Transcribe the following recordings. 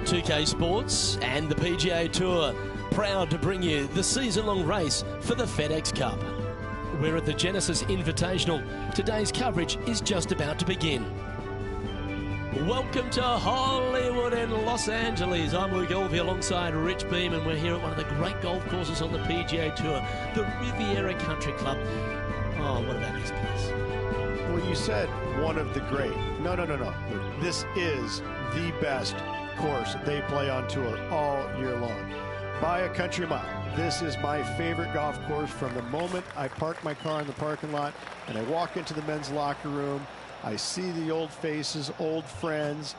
2K Sports and the PGA Tour, proud to bring you the season-long race for the FedEx Cup. We're at the Genesis Invitational. Today's coverage is just about to begin. Welcome to Hollywood and Los Angeles. I'm Luke Elvey alongside Rich Beam, and we're here at one of the great golf courses on the PGA Tour, the Riviera Country Club. Oh, what about this place? Well, you said one of the great. No. This is the best course they play on tour all year long. By a country mile. This is my favorite golf course from the moment I park my car in the parking lot and I walk into the men's locker room. I see the old faces, old friends.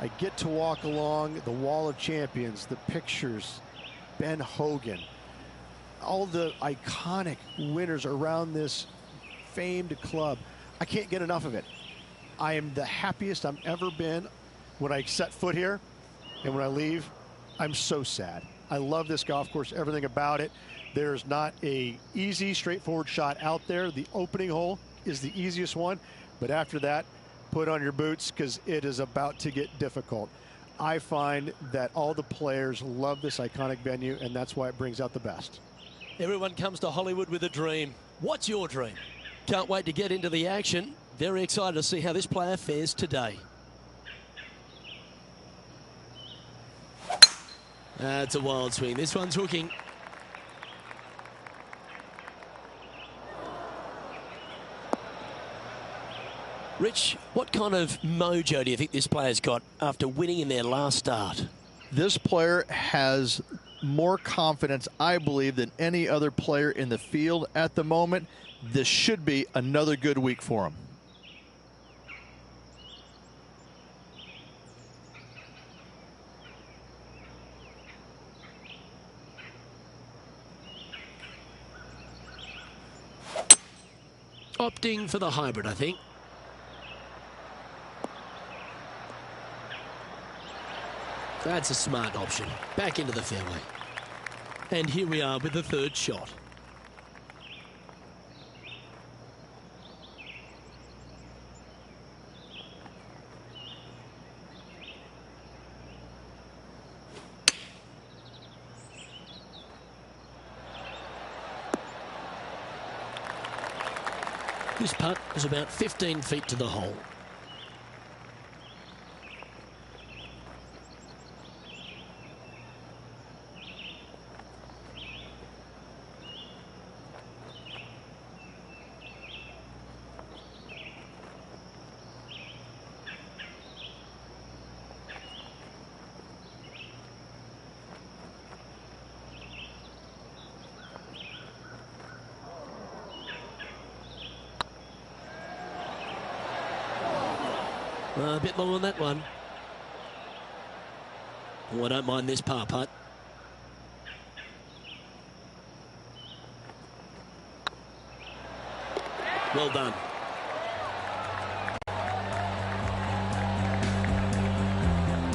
I get to walk along the Wall of Champions, the pictures, Ben Hogan, all the iconic winners around this famed club. I can't get enough of it. I am the happiest I've ever been when I set foot here, and when I leave, I'm so sad. I love this golf course, everything about it. There's not a easy, straightforward shot out there. The opening hole is the easiest one, but after that, put on your boots because it is about to get difficult. I find that all the players love this iconic venue, and that's why it brings out the best. Everyone comes to Hollywood with a dream. What's your dream? Can't wait to get into the action. Very excited to see how this player fares today. It's a wild swing. This one's hooking. Rich, what kind of mojo do you think this player's got after winning in their last start? This player has more confidence, I believe, than any other player in the field at the moment. This should be another good week for him. Opting for the hybrid, I think. That's a smart option. Back into the fairway. And here we are with the third shot. This putt was about 15 feet to the hole. A bit long on that one. Oh, I don't mind this par putt. Well done.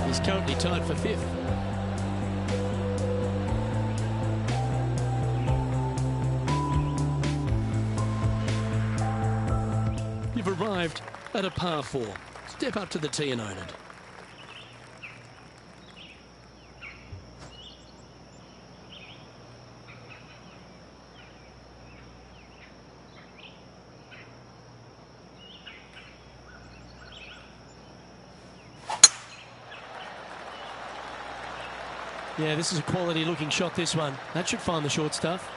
He's currently tied for fifth. You've arrived at a par 4. Step up to the tee and own it. Yeah, this is a quality looking shot, this one. That should find the short stuff.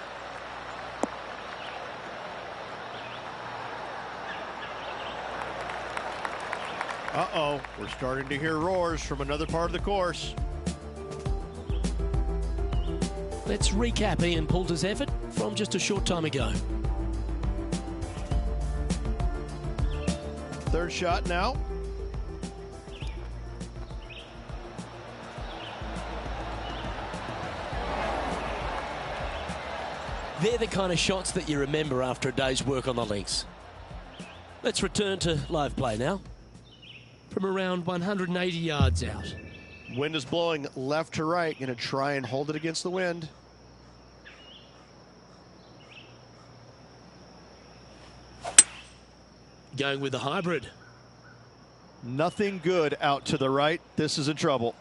Uh-oh, we're starting to hear roars from another part of the course. Let's recap Ian Poulter's effort from just a short time ago. Third shot now. They're the kind of shots that you remember after a day's work on the links. Let's return to live play now. From around 180 yards out. Wind is blowing left to right. Going to try and hold it against the wind. Going with the hybrid. Nothing good out to the right. This is in trouble.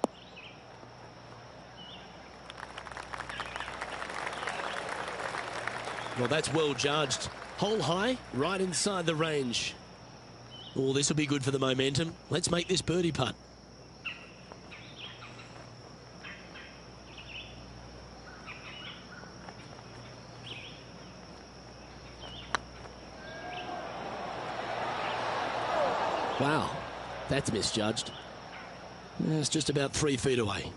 Well, that's well judged. Hole high, right inside the range. Oh, this will be good for the momentum. Let's make this birdie putt. Wow, that's misjudged. It's just about 3 feet away.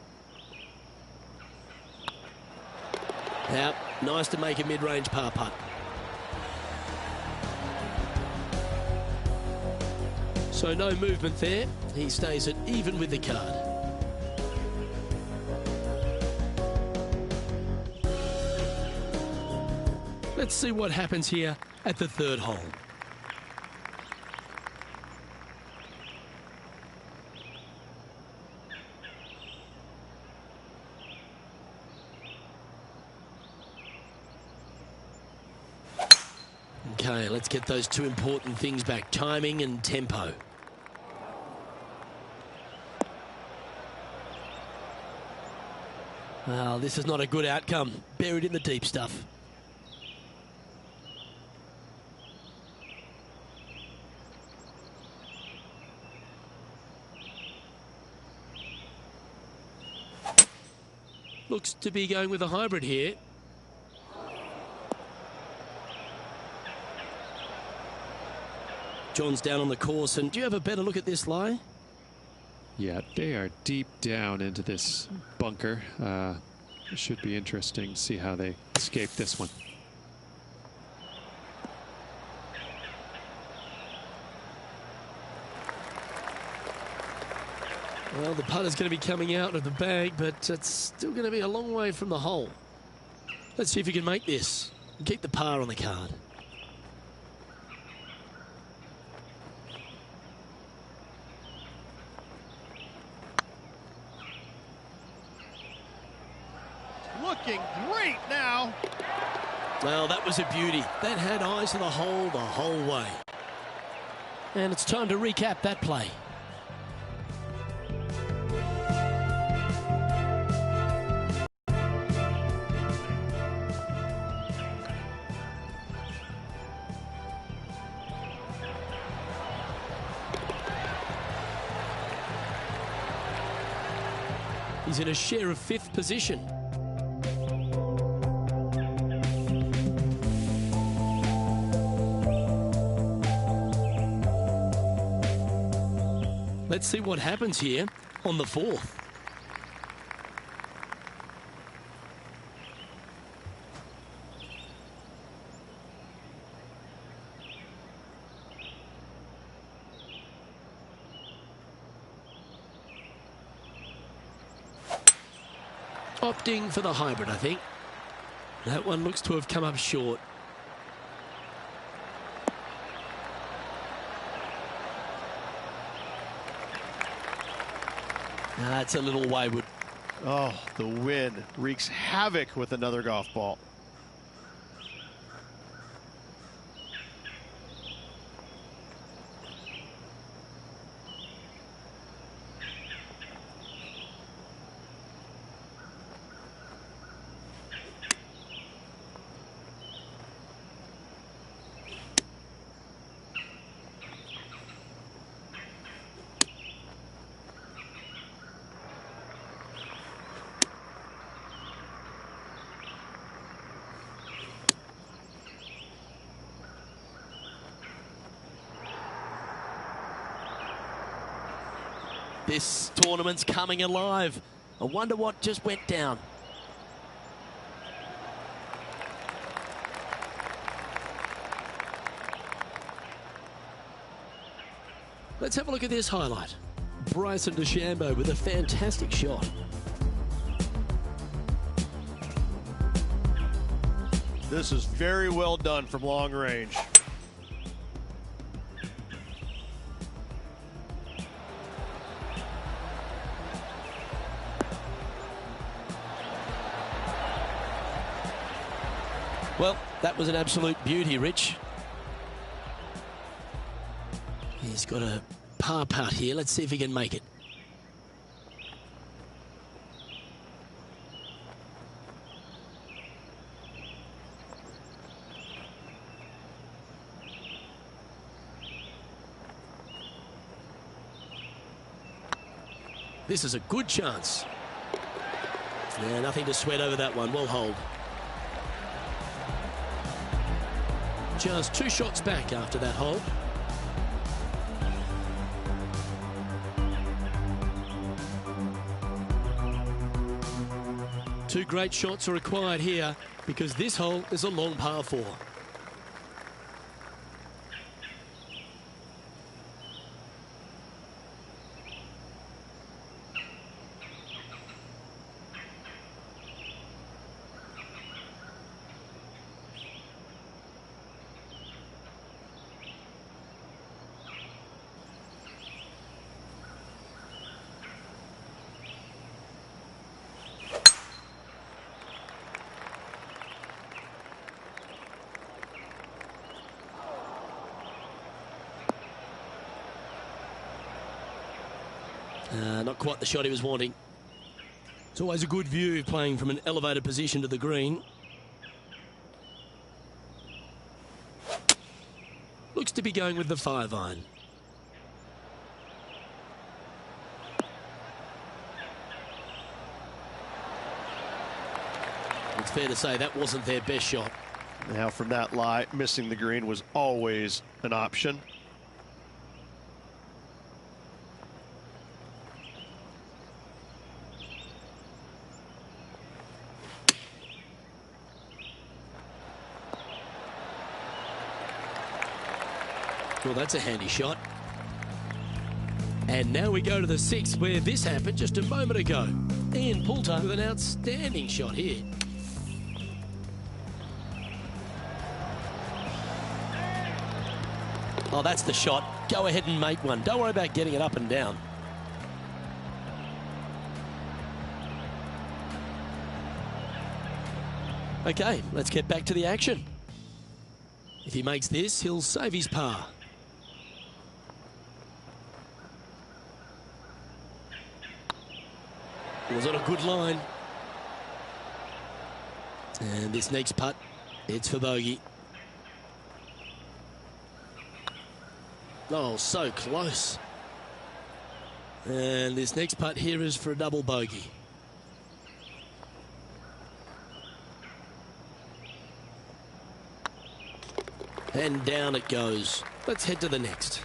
Now, nice to make a mid-range par putt. So no movement there. He stays at even with the card. Let's see what happens here at the 3rd hole. Okay, let's get those 2 important things back, timing and tempo. Well, this is not a good outcome. Buried in the deep stuff. Looks to be going with a hybrid here. John's down on the course, and do you have a better look at this lie? Yeah, they are deep down into this bunker. It should be interesting to see how they escape this one. Well, the putter's going to be coming out of the bag, but it's still going to be a long way from the hole. Let's see if he can make this and keep the par on the card. Looking great now. Well, that was a beauty. That had eyes to the whole way. And it's time to recap that play. He's in a share of 5th position. Let's see what happens here on the 4th. Opting for the hybrid, I think. That one looks to have come up short. That's a little wayward. Oh, the wind wreaks havoc with another golf ball. This tournament's coming alive. I wonder what just went down. Let's have a look at this highlight. Bryson DeChambeau with a fantastic shot. This is very well done from long range. Well, that was an absolute beauty, Rich. He's got a par putt here. Let's see if he can make it. This is a good chance. Yeah, nothing to sweat over that one. Well hold. Just 2 shots back after that hole. Two great shots are required here because this hole is a long par 4. Not quite the shot he was wanting. It's always a good view playing from an elevated position to the green. Looks to be going with the 5-iron. It's fair to say that wasn't their best shot. Now from that lie, missing the green was always an option. Well, that's a handy shot. And now we go to the 6th, where this happened just a moment ago. Ian Poulter with an outstanding shot here. Oh, that's the shot. Go ahead and make one. Don't worry about getting it up and down. Okay, let's get back to the action. If he makes this, he'll save his par. It was on a good line. And this next putt, it's for bogey. Oh, so close. And this next putt here is for a double bogey. And down it goes. Let's head to the next.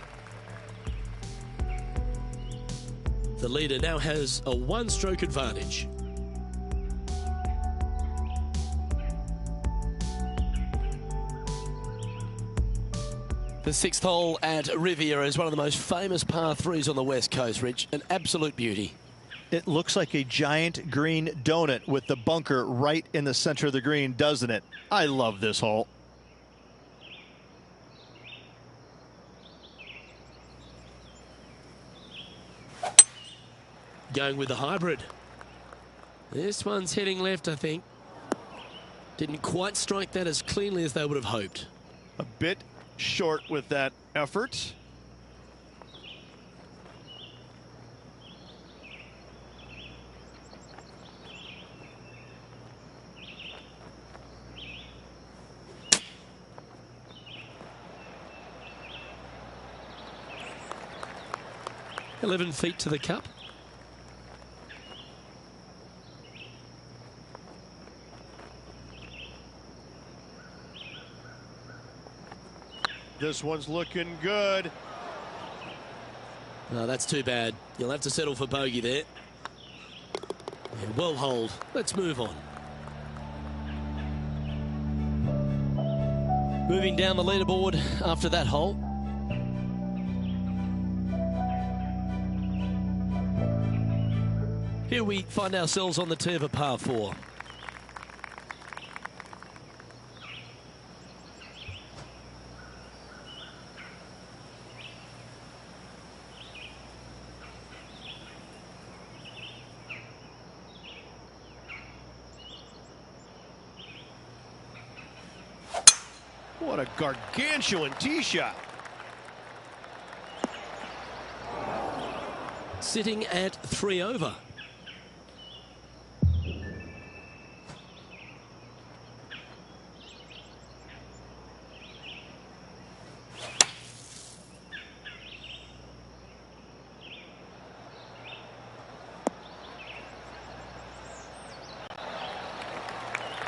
The leader now has a 1-stroke advantage. The 6th hole at Riviera is one of the most famous par 3s on the West Coast, Rich. An absolute beauty. It looks like a giant green donut with the bunker right in the center of the green, doesn't it? I love this hole. Going with the hybrid. This one's heading left, I think. Didn't quite strike that as cleanly as they would have hoped. A bit short with that effort. "11 feet to the cup." This one's looking good. No, that's too bad. You'll have to settle for bogey there. And well hold. Let's move on. Moving down the leaderboard after that hole. Here we find ourselves on the tee of a par 4. What a gargantuan tee shot. Sitting at 3 over.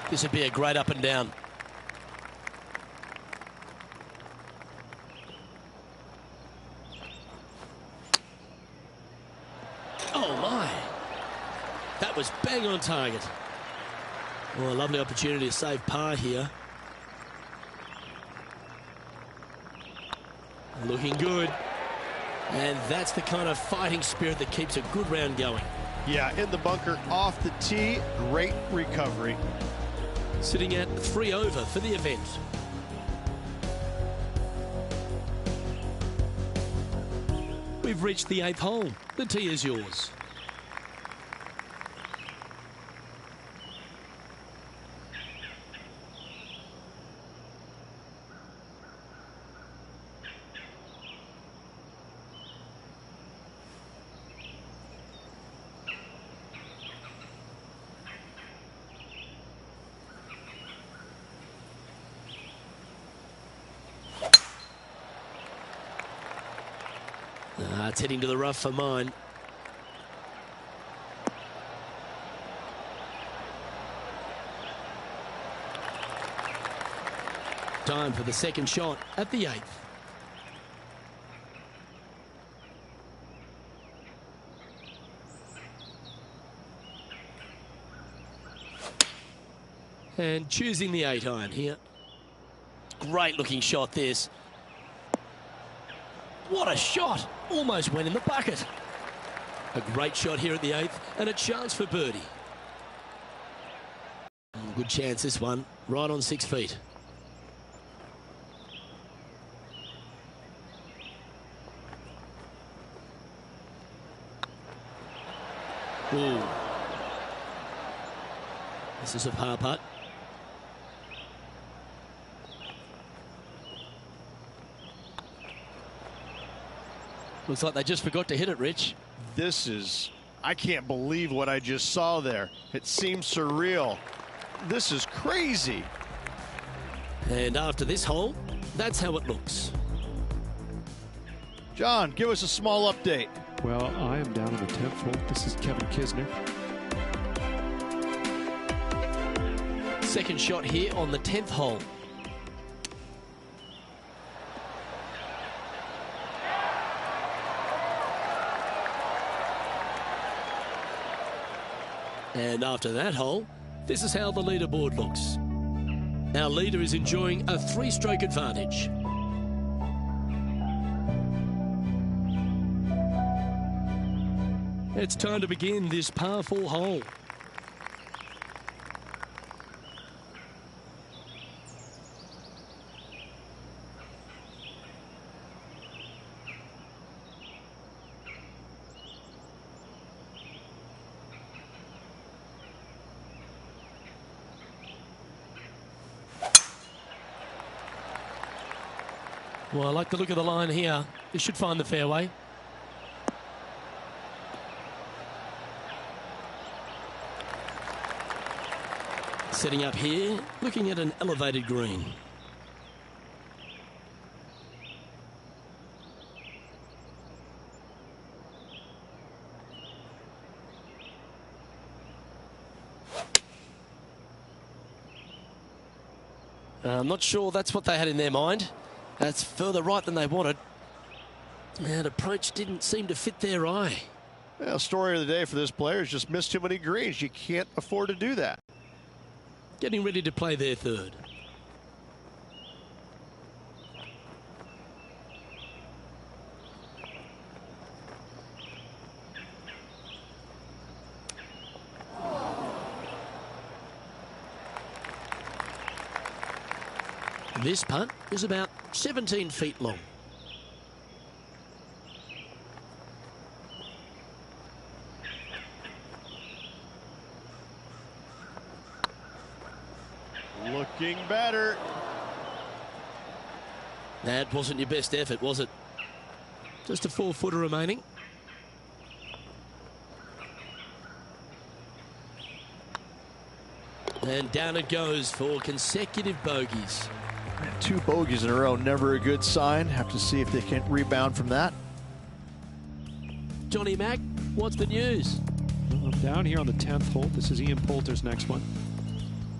This would be a great up and down. Oh my. That was bang on target. Well, a lovely opportunity to save par here. Looking good. And that's the kind of fighting spirit that keeps a good round going. Yeah, in the bunker, off the tee, great recovery. Sitting at 3 over for the event. We've reached the 8th hole. The tee is yours. It's heading to the rough for mine. Time for the second shot at the 8th. And choosing the 8-iron here. Great looking shot this. What a shot! Almost went in the bucket. A great shot here at the 8th and a chance for birdie. Good chance this one, right on 6 feet. Ooh. This is a par putt. Looks like they just forgot to hit it, Rich. This is, I can't believe what I just saw there. It seems surreal. This is crazy. And after this hole, that's how it looks. John, give us a small update. Well, I am down on the 10th hole. This is Kevin Kisner. Second shot here on the 10th hole. And after that hole, this is how the leaderboard looks. Our leader is enjoying a 3-stroke advantage. It's time to begin this par 4 hole. Well, I like the look of the line here. This should find the fairway. Setting up here, looking at an elevated green. I'm not sure that's what they had in their mind. That's further right than they wanted. That approach didn't seem to fit their eye. Well, story of the day for this player is just missed too many greens. You can't afford to do that. Getting ready to play their third. This putt is about 17 feet long. Looking better. That wasn't your best effort, was it? Just a 4-footer remaining. And down it goes for consecutive bogeys. 2 bogeys in a row, never a good sign. Have to see if they can rebound from that. Johnny Mack, what's the news? Well, I'm down here on the 10th hole. This is Ian Poulter's next one.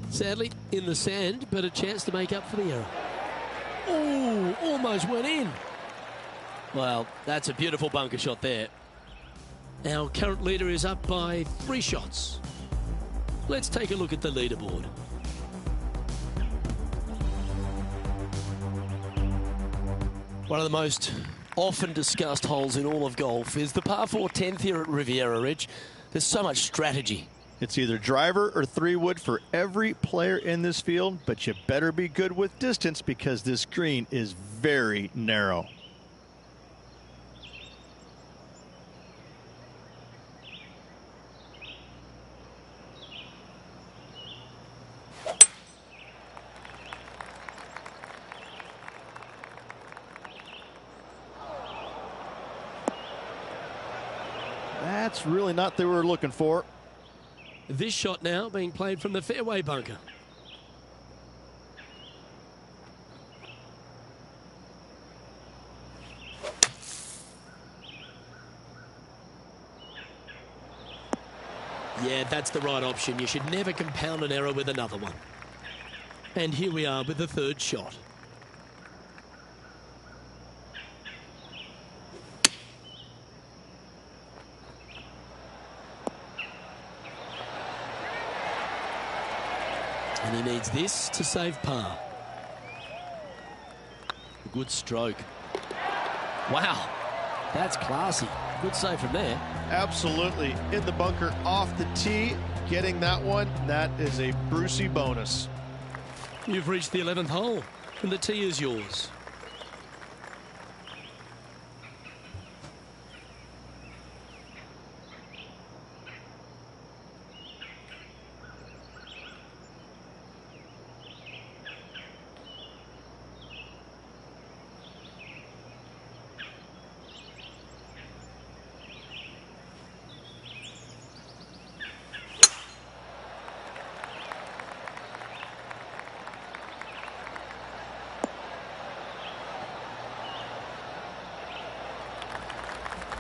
Sadly, in the sand, but a chance to make up for the error. Oh, almost went in. Well, that's a beautiful bunker shot there. Our current leader is up by 3 shots. Let's take a look at the leaderboard. One of the most often discussed holes in all of golf is the par 4 10th here at Riviera Ridge. There's so much strategy. It's either driver or 3-wood for every player in this field, but you better be good with distance because this green is very narrow. That's really not what we were looking for. This shot now being played from the fairway bunker. Yeah, that's the right option. You should never compound an error with another one. And here we are with the 3rd shot. And he needs this to save par. Good stroke. Wow, that's classy. Good save from there. Absolutely. In the bunker off the tee, getting that one, that is a Brucey bonus. You've reached the 11th hole, and the tee is yours.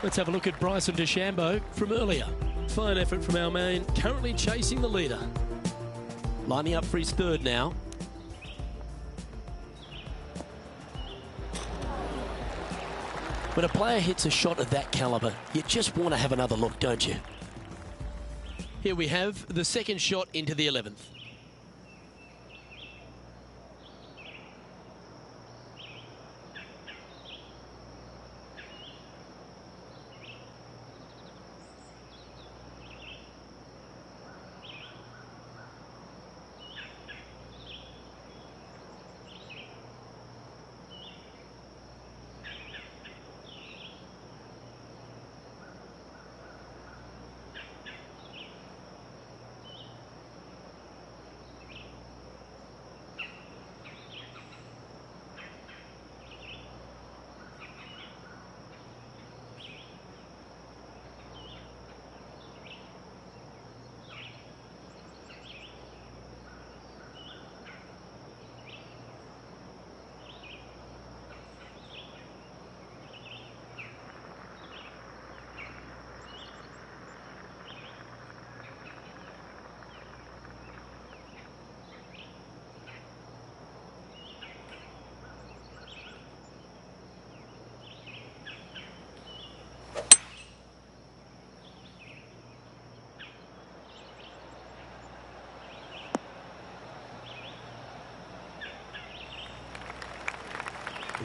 Let's have a look at Bryson DeChambeau from earlier. Fine effort from our man, currently chasing the leader. Lining up for his 3rd now. When a player hits a shot of that caliber, you just want to have another look, don't you? Here we have the 2nd shot into the 11th.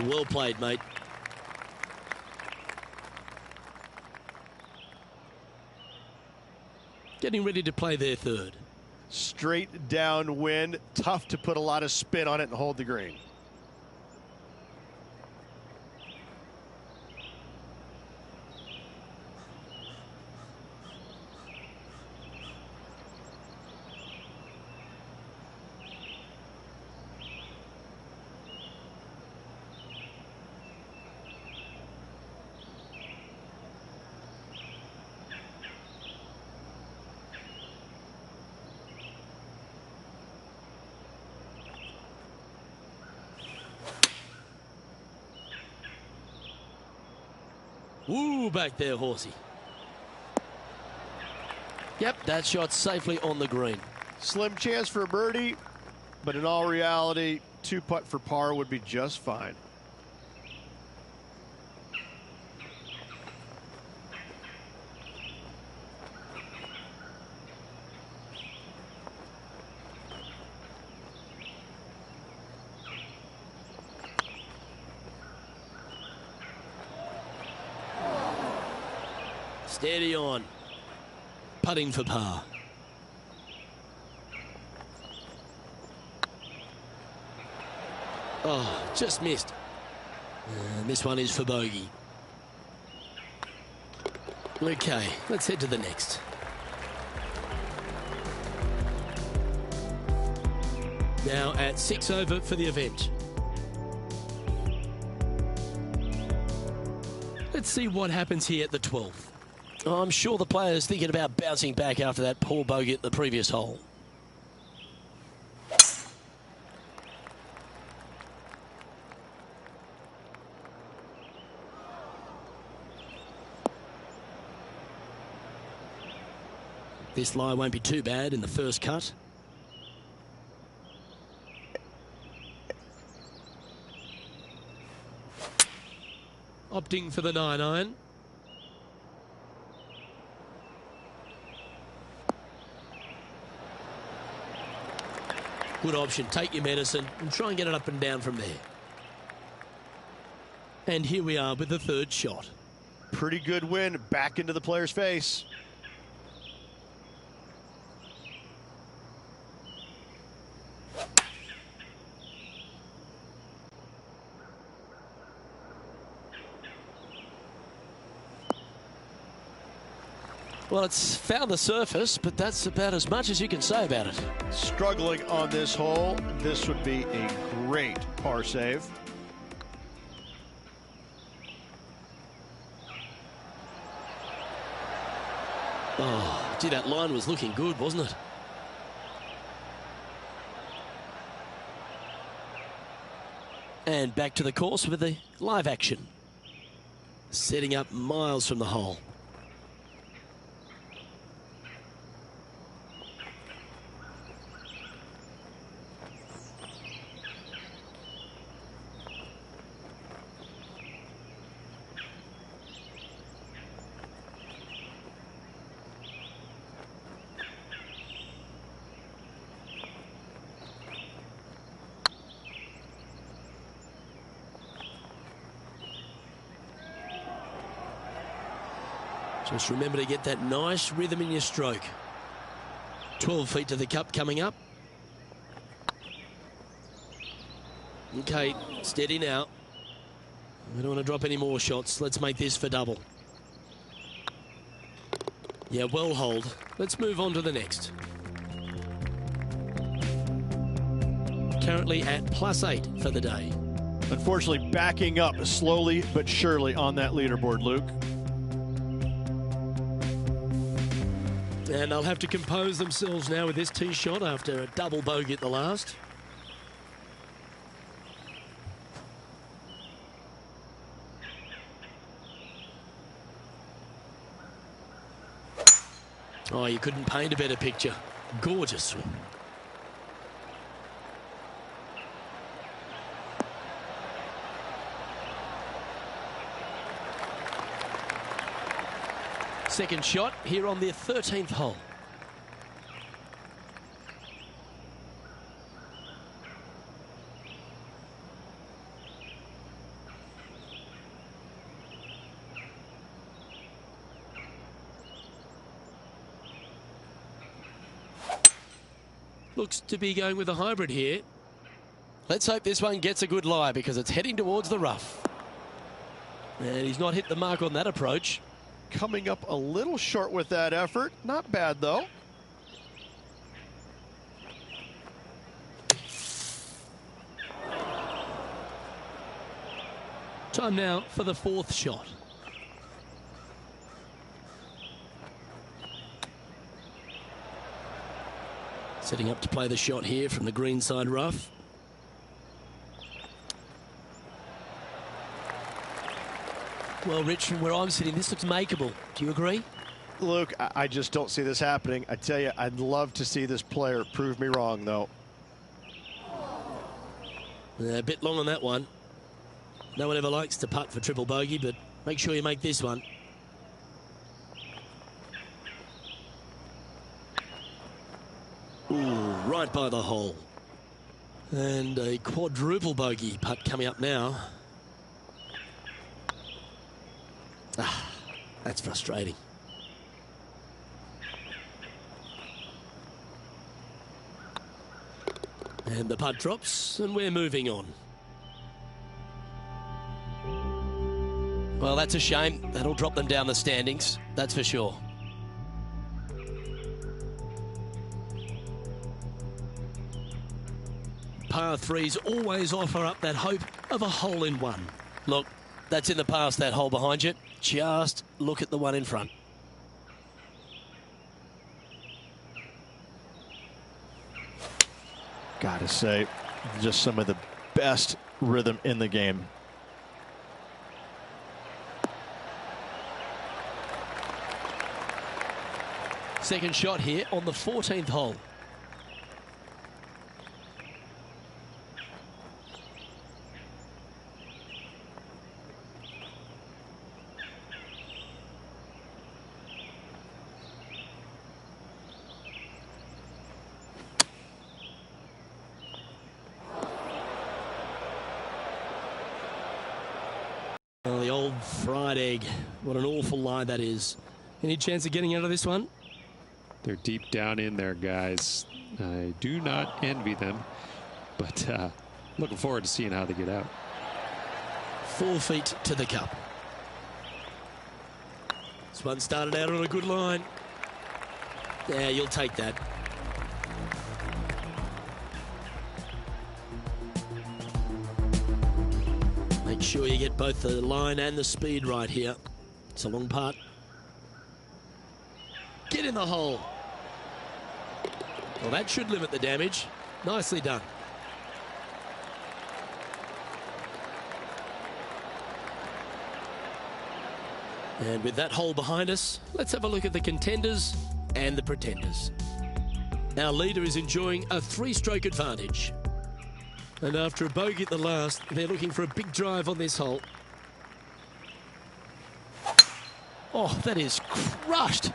Well played, mate. Getting ready to play their 3rd. Straight downwind, tough to put a lot of spin on it and hold the green. Woo, back there, horsey. Yep, that shot safely on the green. Slim chance for a birdie, but in all reality, 2-putt for par would be just fine. Steady on. Putting for par. Oh, just missed. And this one is for bogey. Okay, let's head to the next. Now at 6 over for the event. Let's see what happens here at the 12th. I'm sure the player's thinking about bouncing back after that poor bogey at the previous hole. This lie won't be too bad in the first cut. Opting for the 9-iron. Good option. Take your medicine and try and get it up and down from there. And here we are with the third shot. Pretty good win back into the player's face. Well, it's found the surface, but that's about as much as you can say about it. Struggling on this hole. This would be a great par save. Oh, gee, that line was looking good, wasn't it? And back to the course with the live action. Setting up miles from the hole. Just remember to get that nice rhythm in your stroke. 12 feet to the cup coming up. Okay, steady now. We don't want to drop any more shots. Let's make this for double. Yeah, well hold. Let's move on to the next. Currently at +8 for the day. Unfortunately, backing up slowly but surely on that leaderboard, Luke. And they'll have to compose themselves now with this tee shot after a double bogey at the last. Oh, you couldn't paint a better picture. Gorgeous swing. Second shot here on the 13th hole. Looks to be going with a hybrid here. Let's hope this one gets a good lie because it's heading towards the rough. And he's not hit the mark on that approach. Coming up a little short with that effort. Not bad, though. Time now for the fourth shot. Setting up to play the shot here from the greenside rough. Well, Rich, from where I'm sitting, this looks makeable. Do you agree? Luke, I just don't see this happening. I tell you, I'd love to see this player prove me wrong, though. A bit long on that one. No one ever likes to putt for triple bogey, but make sure you make this one. Ooh, right by the hole. And a quadruple bogey putt coming up now. Ah, that's frustrating. And the putt drops, and we're moving on. Well, that's a shame. That'll drop them down the standings, that's for sure. Par threes always offer up that hope of a hole in one. Look, that's in the past, that hole behind you. Just look at the one in front. Gotta say, just some of the best rhythm in the game. Second shot here on the 14th hole. Oh, the old fried egg. What an awful lie that is. Any chance of getting out of this one? They're deep down in there, guys. I do not envy them, but looking forward to seeing how they get out. 4 feet to the cup. This one started out on a good line. Yeah, you'll take that. Make sure you get both the line and the speed right here. It's a long putt. Get in the hole. Well, that should limit the damage. Nicely done. And with that hole behind us, let's have a look at the contenders and the pretenders. Our leader is enjoying a 3-stroke advantage. And after a bogey at the last, they're looking for a big drive on this hole. Oh, that is crushed.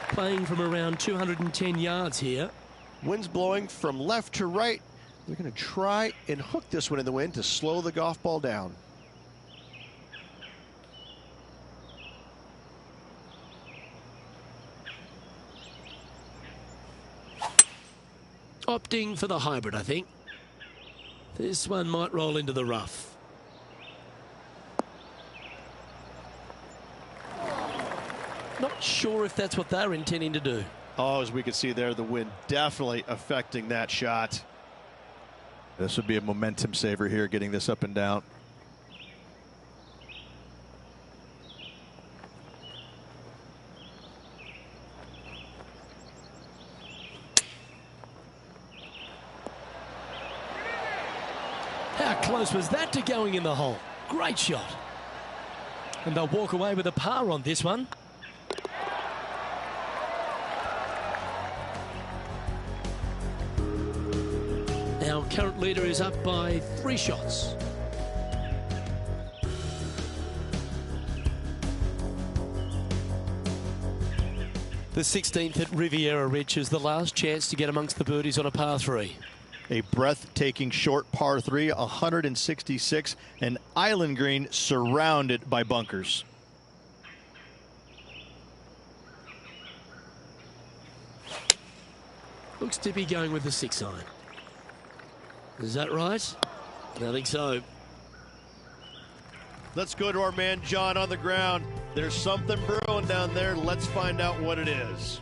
Playing from around 210 yards here. Wind's blowing from left to right. They're going to try and hook this one in the wind to slow the golf ball down. Opting for the hybrid, I think. This one might roll into the rough. Not sure if that's what they're intending to do. Oh, as we can see there, the wind definitely affecting that shot. This would be a momentum saver here, getting this up and down. How close was that to going in the hole? Great shot. And they'll walk away with a par on this one. Our current leader is up by 3 shots. The 16th at Riviera Ridge is the last chance to get amongst the birdies on a par 3. A breathtaking short par 3, 166, an island green surrounded by bunkers. Looks to be going with the 6-iron. Is that right? I think so. Let's go to our man John on the ground. There's something brewing down there. Let's find out what it is.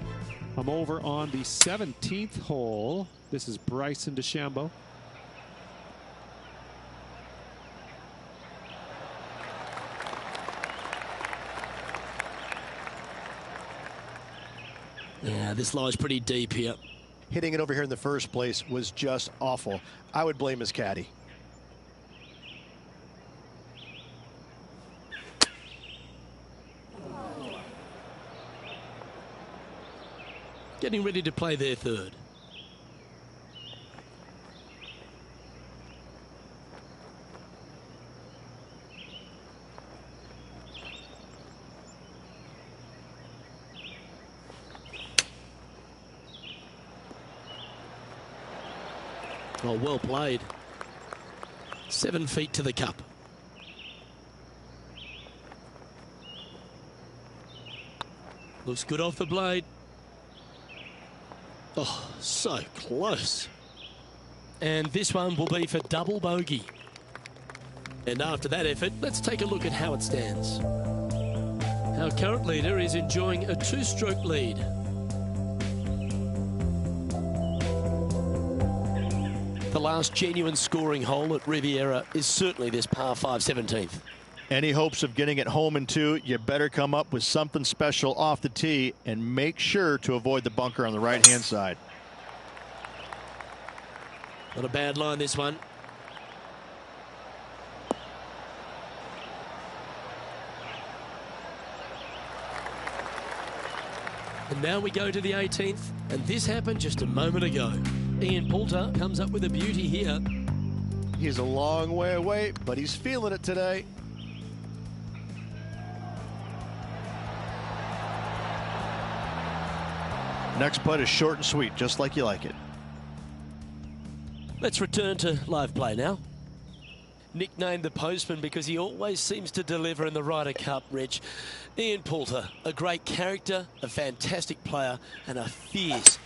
I'm over on the 17th hole. This is Bryson DeChambeau. Yeah, this lies pretty deep here. hitting it over here in the first place was just awful. I would blame his caddy. Getting ready to play their third. Oh, well played. 7 feet to the cup. Looks good off the blade. Oh, so close. And this one will be for double bogey. And after that effort, let's take a look at how it stands. Our current leader is enjoying a 2-stroke lead. The last genuine scoring hole at Riviera is certainly this par 5 17th. Any hopes of getting it home in 2, you better come up with something special off the tee and make sure to avoid the bunker on the right-hand side. Not a bad line, this one. And now we go to the 18th, and this happened just a moment ago. Ian Poulter comes up with a beauty here. He's a long way away, but he's feeling it today. Next putt is short and sweet, just like you like it. Let's return to live play now. Nicknamed the Postman because he always seems to deliver in the Ryder Cup, Rich. Ian Poulter, a great character, a fantastic player, and a fierce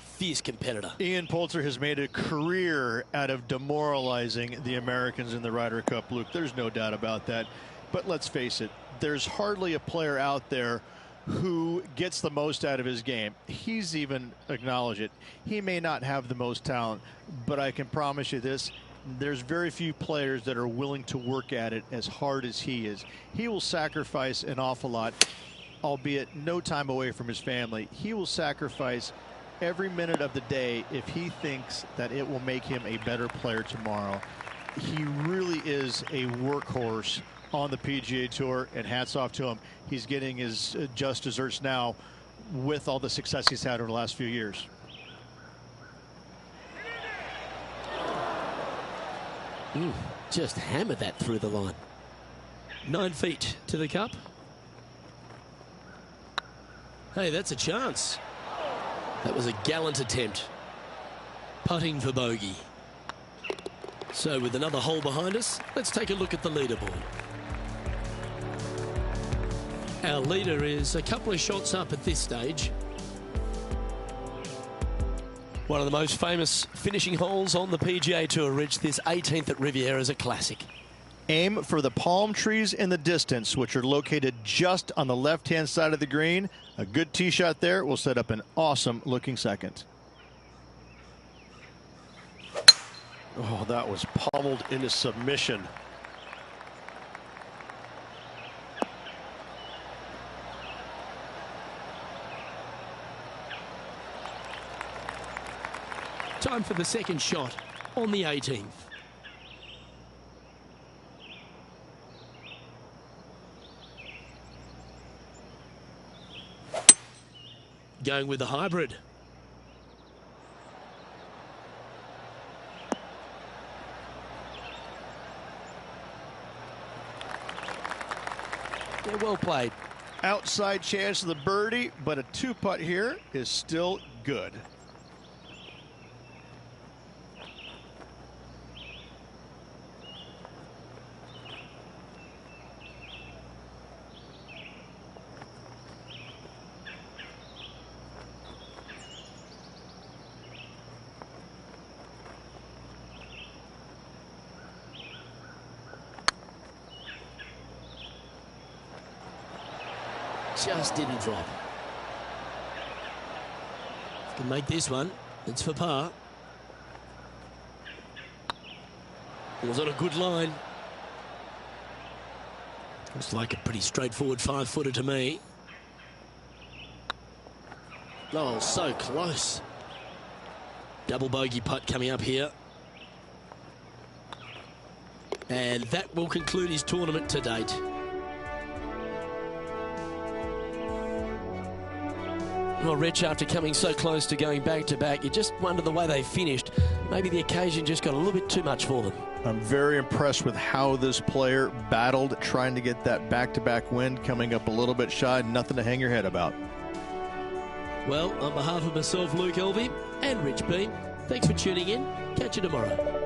competitor. Ian Poulter has made a career out of demoralizing the Americans in the Ryder Cup, Luke. There's no doubt about that. But let's face it, there's hardly a player out there who gets the most out of his game. He's even acknowledged it. He may not have the most talent, but I can promise you this, there's very few players that are willing to work at it as hard as he is. He will sacrifice an awful lot, albeit no time away from his family. He will sacrifice every minute of the day if he thinks that it will make him a better player tomorrow. He really is a workhorse on the PGA Tour, and hats off to him. He's getting his just desserts now with all the success he's had over the last few years. Just hammered that through the line. 9 feet to the cup. Hey, that's a chance. That was a gallant attempt. Putting for bogey. So with another hole behind us, let's take a look at the leaderboard. Our leader is a couple of shots up at this stage. One of the most famous finishing holes on the PGA Tour, Rich. This 18th at Riviera is a classic. Aim for the palm trees in the distance, which are located just on the left-hand side of the green. A good tee shot there will set up an awesome-looking second. Oh, that was pummeled into submission. Time for the second shot on the 18th. Going with the hybrid. Yeah, well played. Outside chance of the birdie, but a 2-putt here is still good. Just didn't drop. Can make this one. It's for par. It was on a good line. Looks like a pretty straightforward 5-footer to me. Oh, so close. Double bogey putt coming up here. And that will conclude his tournament to date. Well, Rich, after coming so close to going back-to-back, you just wonder the way they finished. Maybe the occasion just got a little bit too much for them. I'm very impressed with how this player battled, trying to get that back-to-back win, coming up a little bit shy, nothing to hang your head about. Well, on behalf of myself, Luke Elvey, and Rich Beam, thanks for tuning in. Catch you tomorrow.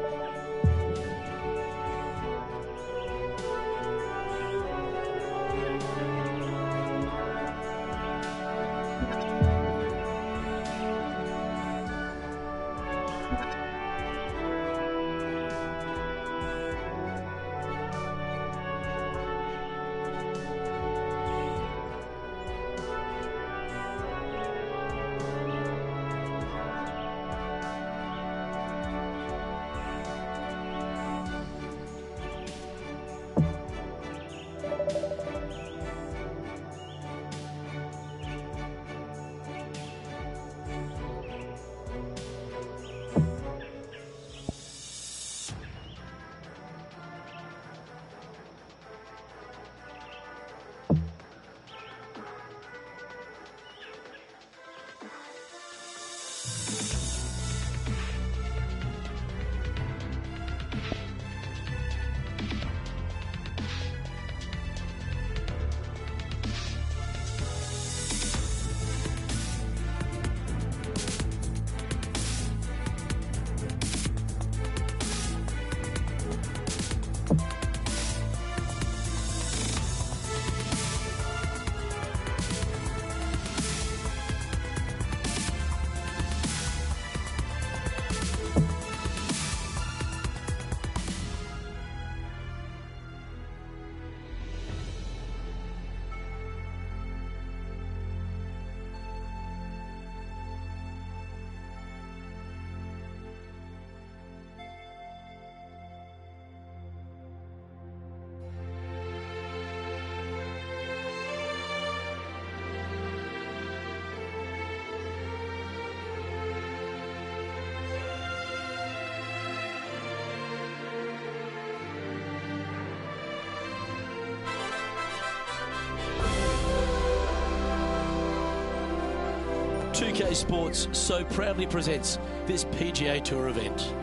PGA Sports so proudly presents this PGA Tour event.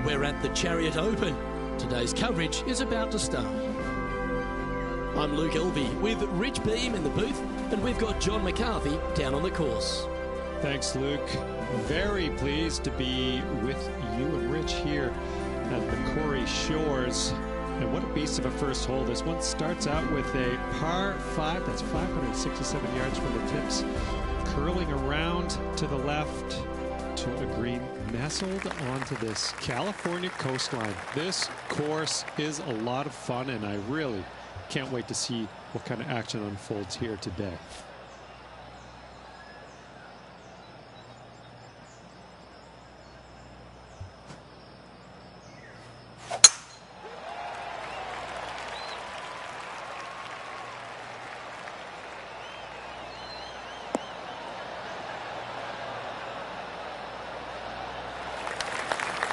We're at the Chariot Open. Today's coverage is about to start. I'm Luke Elvey with Rich Beam in the booth, and we've got John McCarthy down on the course. Thanks, Luke. Very pleased to be with you and Rich here at the Corey Shores. And what a beast of a first hole. This one starts out with a par 5. That's 567 yards from the tips. Curling around to the left to a green nestled onto this California coastline. This course is a lot of fun, and I really can't wait to see what kind of action unfolds here today.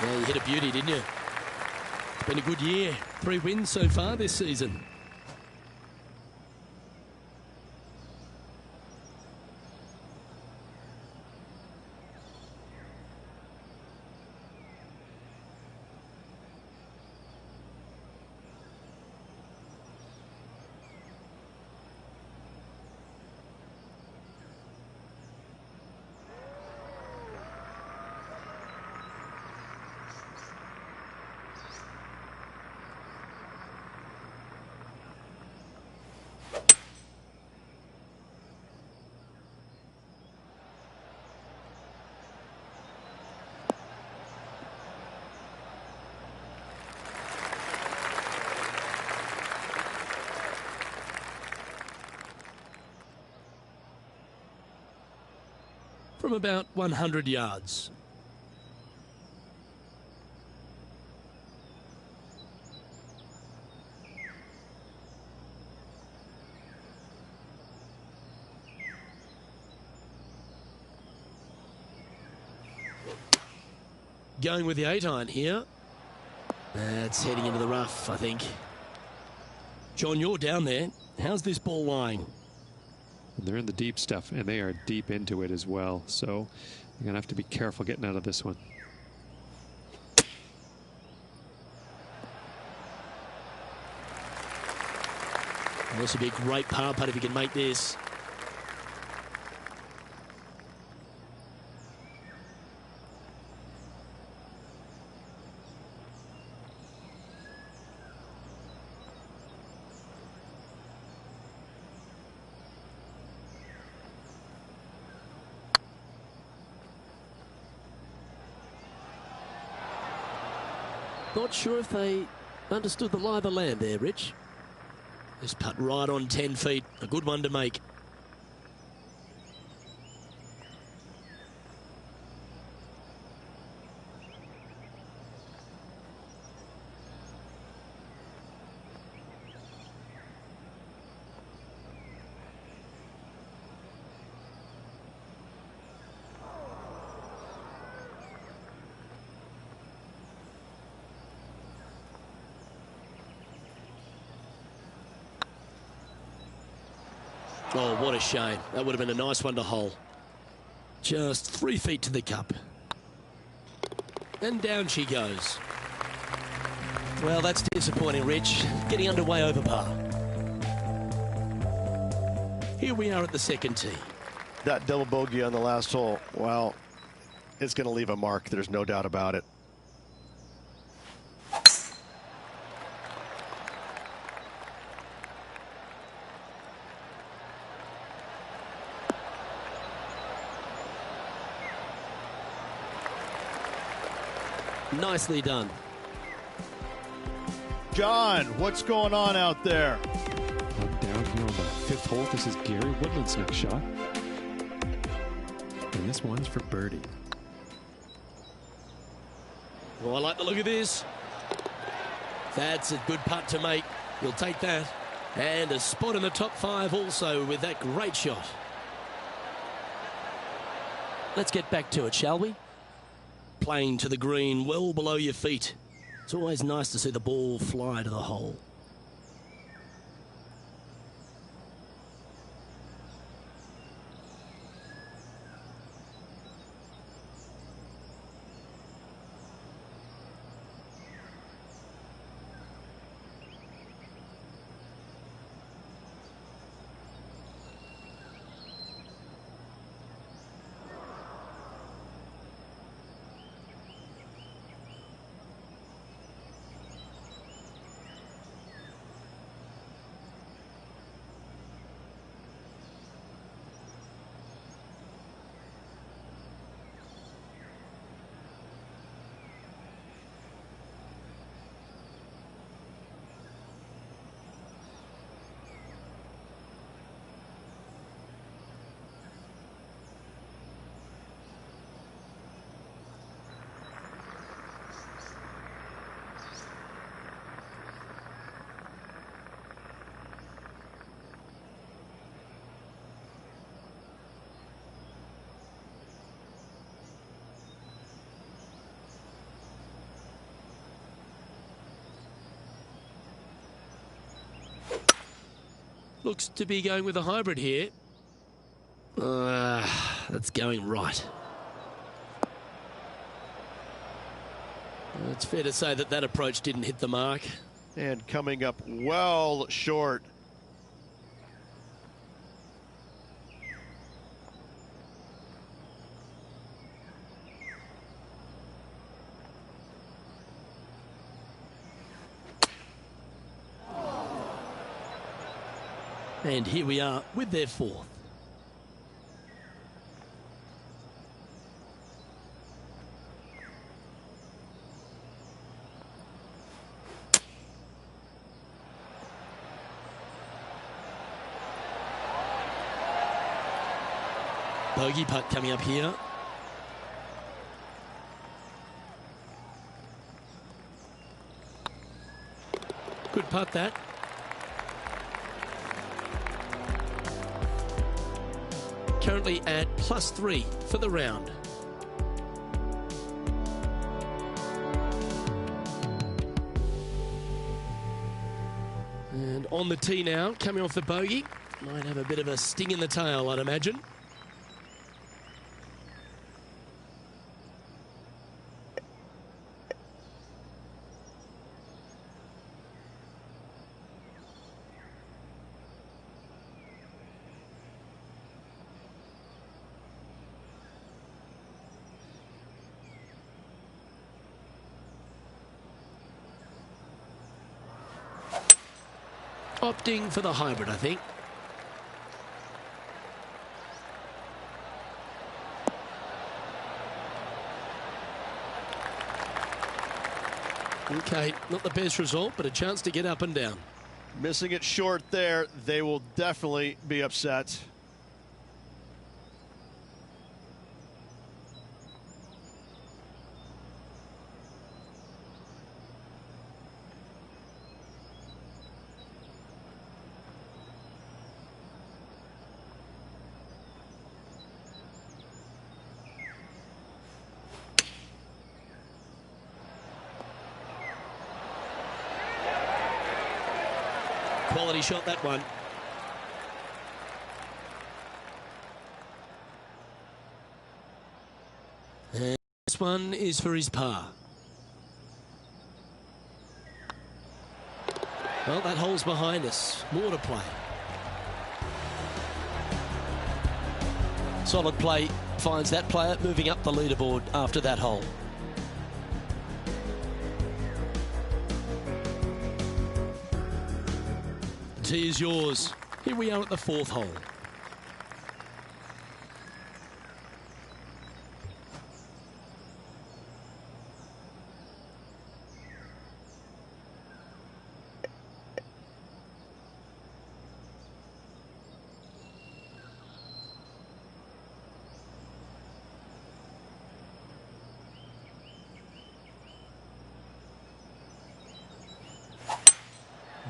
Yeah, you hit a beauty, didn't you? It's been a good year. 3 wins so far this season. From about 100 yards. Going with the 8-iron here. That's heading into the rough, I think. John, you're down there. How's this ball lying? They're in the deep stuff, and they are deep into it as well. So you're going to have to be careful getting out of this one. This would be a great par putt if you can make this. Not sure if they understood the lie of the land there, Rich. This putt right on 10 feet, a good one to make. Oh, what a shame. That would have been a nice one to hole. Just 3 feet to the cup. And down she goes. Well, that's disappointing, Rich. Getting underway over par. Here we are at the second tee. That double bogey on the last hole, well, it's going to leave a mark. There's no doubt about it. Nicely done. John, what's going on out there? I'm down here on the 5th hole. This is Gary Woodland's next shot. And this one's for birdie. Well, I like the look of this. That's a good putt to make. You'll take that. And a spot in the top 5 also with that great shot. Let's get back to it, shall we? Playing to the green well below your feet. It's always nice to see the ball fly to the hole. Looks to be going with a hybrid here. That's going right. It's fair to say that that approach didn't hit the mark. And coming up well short. And here we are with their 4th. Bogey putt coming up here. Good putt that. Currently at +3 for the round. And on the tee now, coming off the bogey. Might have a bit of a sting in the tail, I'd imagine. Opting for the hybrid, I think. Okay, not the best result, but a chance to get up and down. Missing it short there, they will definitely be upset. Quality shot, that one. And this one is for his par. Well, that hole's behind us. More to play. Solid play finds that player moving up the leaderboard after that hole. Tee is yours. Here we are at the fourth hole.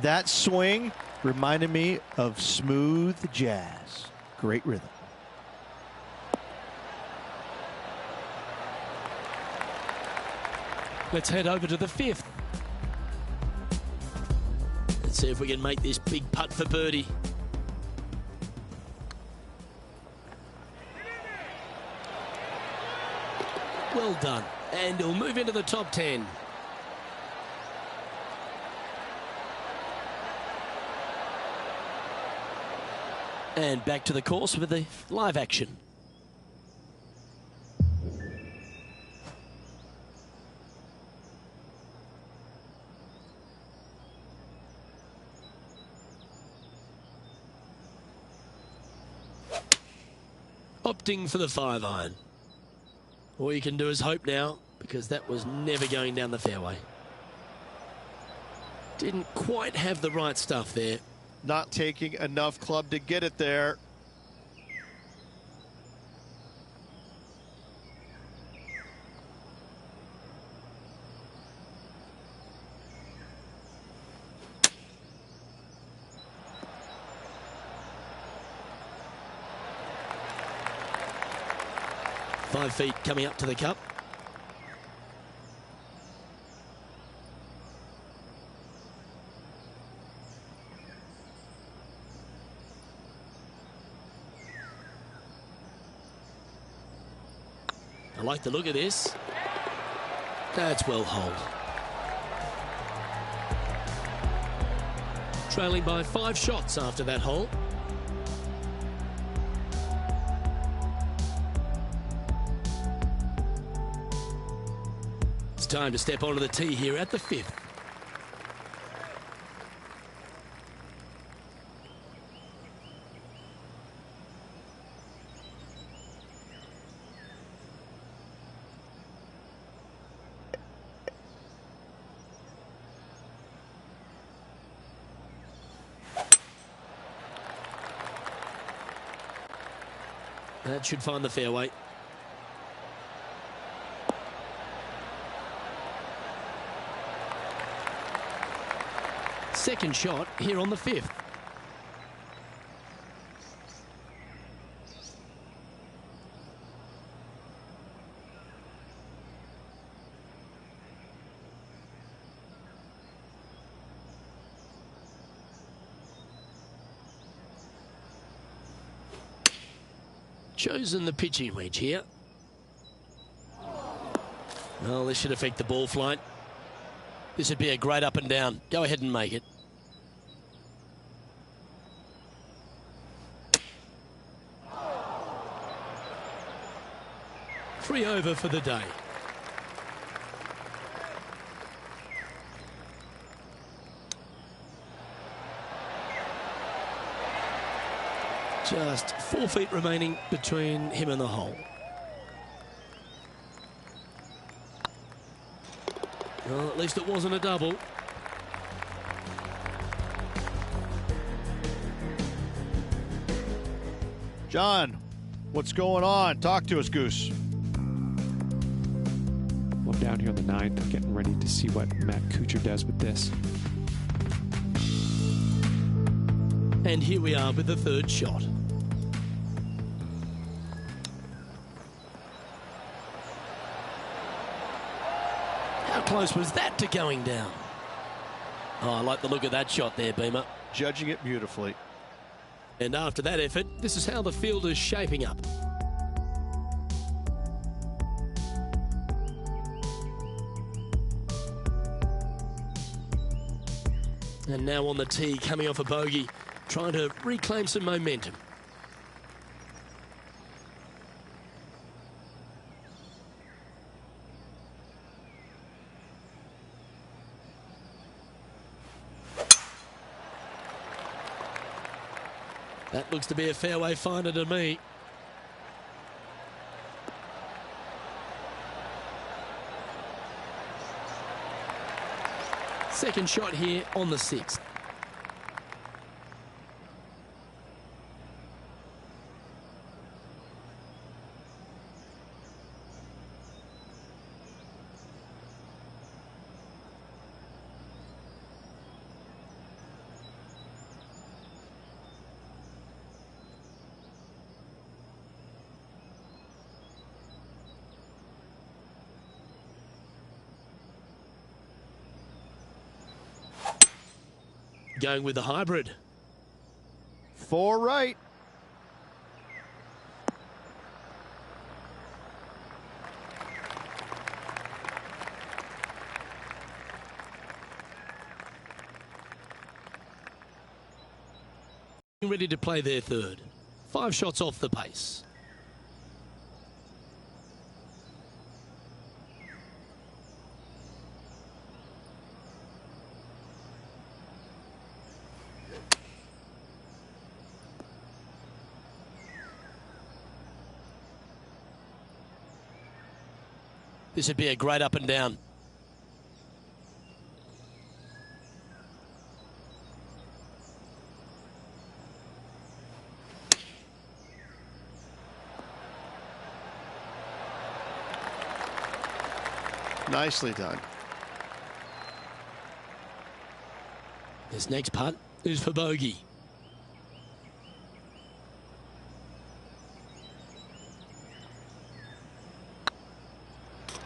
That swing reminded me of smooth jazz. Great rhythm. Let's head over to the fifth. Let's see if we can make this big putt for birdie. Well done. And he'll move into the top 10. And back to the course with the live action. Opting for the 5-iron. All you can do is hope now, because that was never going down the fairway. Didn't quite have the right stuff there. Not taking enough club to get it there. Five feet coming up to the cup. I like the look of this. That's well holed. Trailing by 5 shots after that hole. It's time to step onto the tee here at the 5th. That should find the fairway. Second shot here on the 5th. chosen the pitching wedge here. Well, this should affect the ball flight. This would be a great up and down. Go ahead and make it. Three over for the day. Just 4 feet remaining between him and the hole. Well, at least it wasn't a double. John, what's going on? Talk to us, Goose. Well, I'm down here on the 9th, getting ready to see what Matt Kuchar does with this. And here we are with the third shot. How close was that to going down? Oh, I like the look of that shot there, Beamer. Judging it beautifully. And after that effort, this is how the field is shaping up. And now on the tee, coming off a bogey, trying to reclaim some momentum. That looks to be a fairway finder to me. Second shot here on the 6th. Going with the hybrid. 4 right. Ready to play their third. 5 shots off the pace. This would be a great up and down. Nicely done. This next putt is for bogey.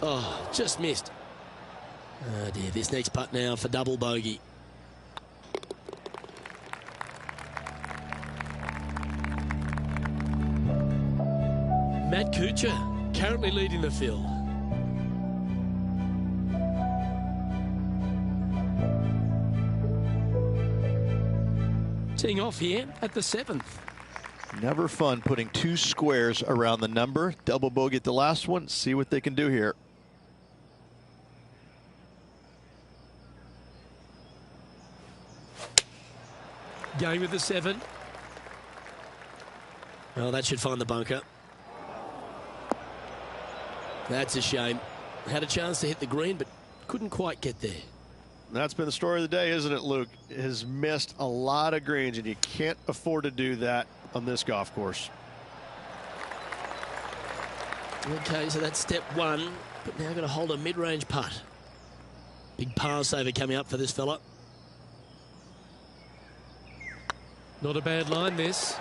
Oh, just missed. Oh dear, this next putt now for double bogey. Matt Kuchar currently leading the field. Teeing off here at the 7th. Never fun putting 2 squares around the number. Double bogey at the last one. See what they can do here. Going with the 7. Well, that should find the bunker. That's a shame. Had a chance to hit the green, but couldn't quite get there. That's been the story of the day, isn't it, Luke? Has missed a lot of greens, and you can't afford to do that on this golf course. Okay, so that's step 1, but now going to hold a mid-range putt. Big par saver coming up for this fella. Not a bad line, this.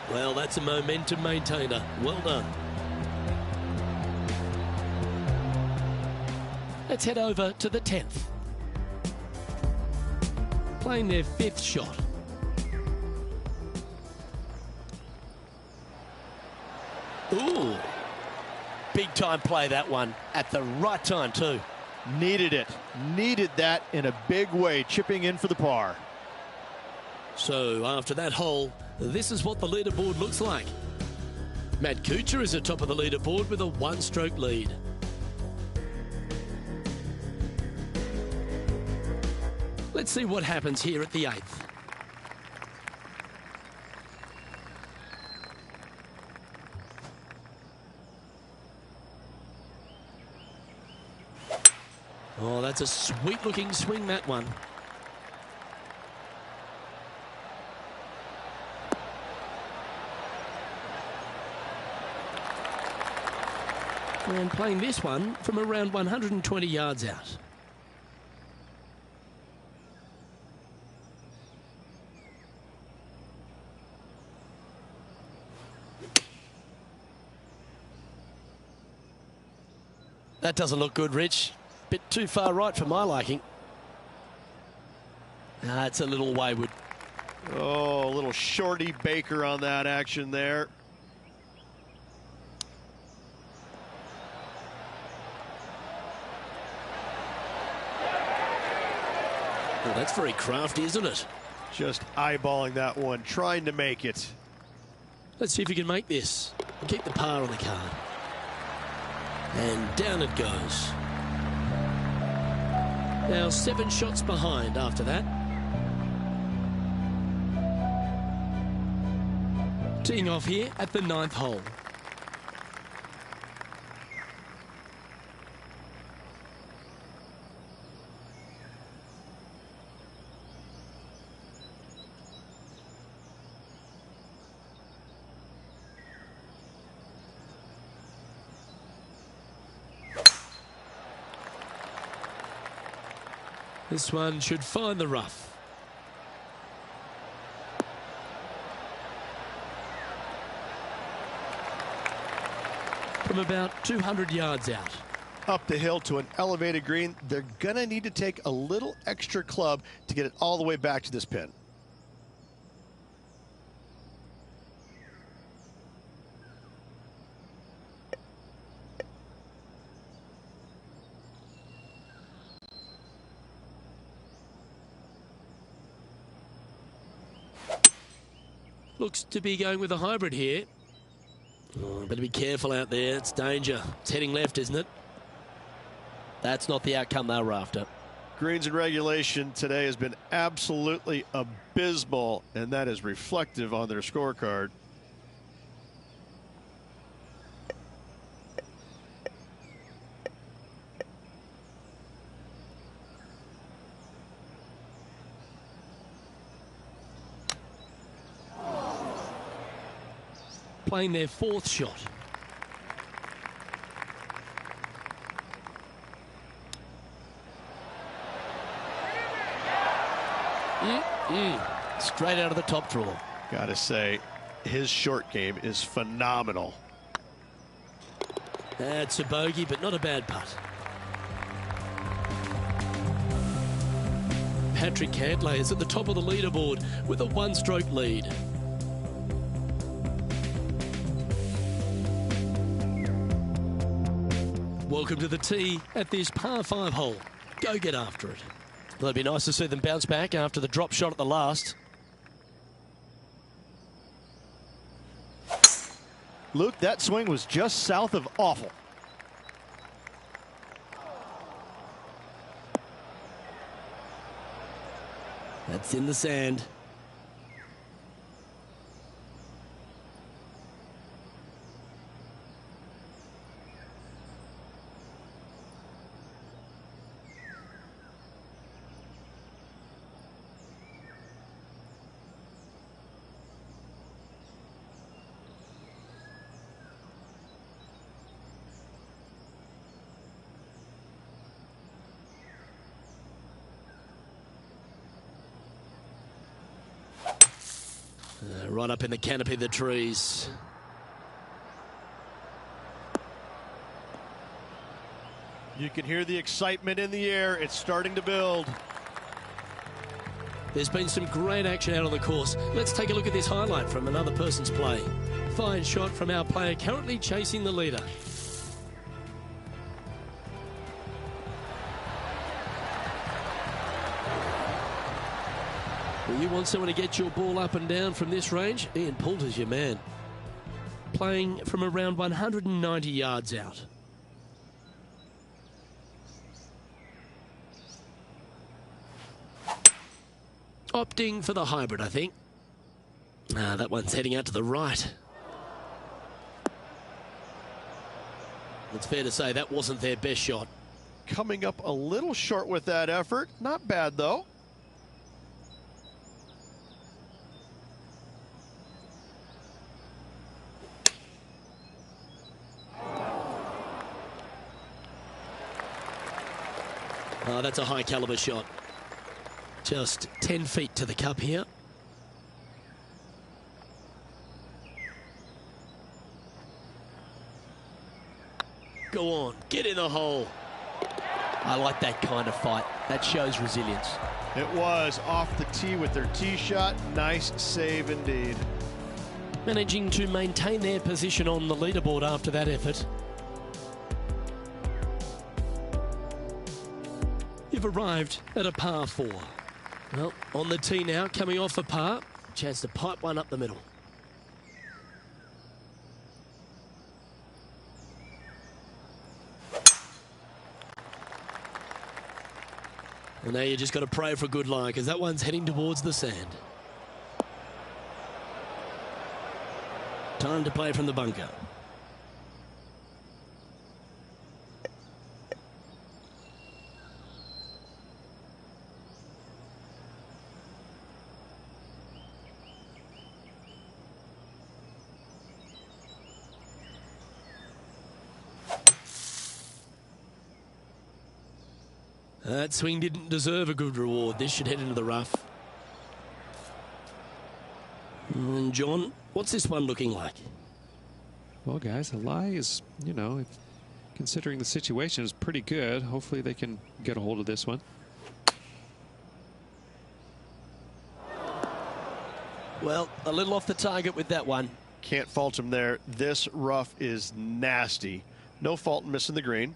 Well, that's a momentum maintainer. Well done. Let's head over to the 10th. Playing their 5th shot. big-time play, that one, at the right time, too. Needed it. Needed that in a big way, chipping in for the par. So, after that hole, this is what the leaderboard looks like. Matt Kuchar is at top of the leaderboard with a one-stroke lead. Let's see what happens here at the 8th. Oh, that's a sweet-looking swing, that one. And playing this one from around 120 yards out. That doesn't look good, Rich. Bit too far right for my liking. It's a little wayward. Oh, a little shorty Baker on that action there. Oh, that's very crafty, isn't it? Just eyeballing that one, trying to make it. Let's see if he can make this. Keep the par on the card. And down it goes. Now 7 shots behind after that. Teeing off here at the 9th hole. This one should find the rough. From about 200 yards out. Up the hill to an elevated green. They're going to need to take a little extra club to get it all the way back to this pin. Looks to be going with a hybrid here. Oh, better be careful out there. It's danger. It's heading left, isn't it? That's not the outcome they were after. Greens in regulation today has been absolutely abysmal, and that is reflective on their scorecard. Playing their 4th shot. Straight out of the top drawer. Gotta say, his short game is phenomenal. That's a bogey, but not a bad putt. Patrick Cantlay is at the top of the leaderboard with a one-stroke lead. Welcome to the tee at this par 5 hole. Go get after it. Well, it'd be nice to see them bounce back after the drop shot at the last. Luke, that swing was just south of awful. That's in the sand. Right up in the canopy of the trees. You can hear the excitement in the air. It's starting to build. There's been some great action out on the course. Let's take a look at this highlight from another person's play. Fine shot from our player currently chasing the leader. Well, you want someone to get your ball up and down from this range? Ian Poulter's your man. Playing from around 190 yards out. Opting for the hybrid, I think. That one's heading out to the right. It's fair to say that wasn't their best shot. Coming up a little short with that effort. Not bad, though. Oh, that's a high caliber shot. Just 10 feet to the cup here. Go on, get in the hole. I like that kind of fight. That shows resilience. It was off the tee with their tee shot. Nice save indeed. Managing to maintain their position on the leaderboard after that effort. You've arrived at a par 4. Well, on the tee now, coming off a par. Chance to pipe one up the middle. And now you just got to pray for a good lie, because that one's heading towards the sand. Time to play from the bunker. That swing didn't deserve a good reward. This should head into the rough. And John, what's this one looking like? Well, guys, a lie is, you know, considering the situation, is pretty good. Hopefully they can get a hold of this one. Well, a little off the target with that one. Can't fault him there. This rough is nasty. No fault in missing the green.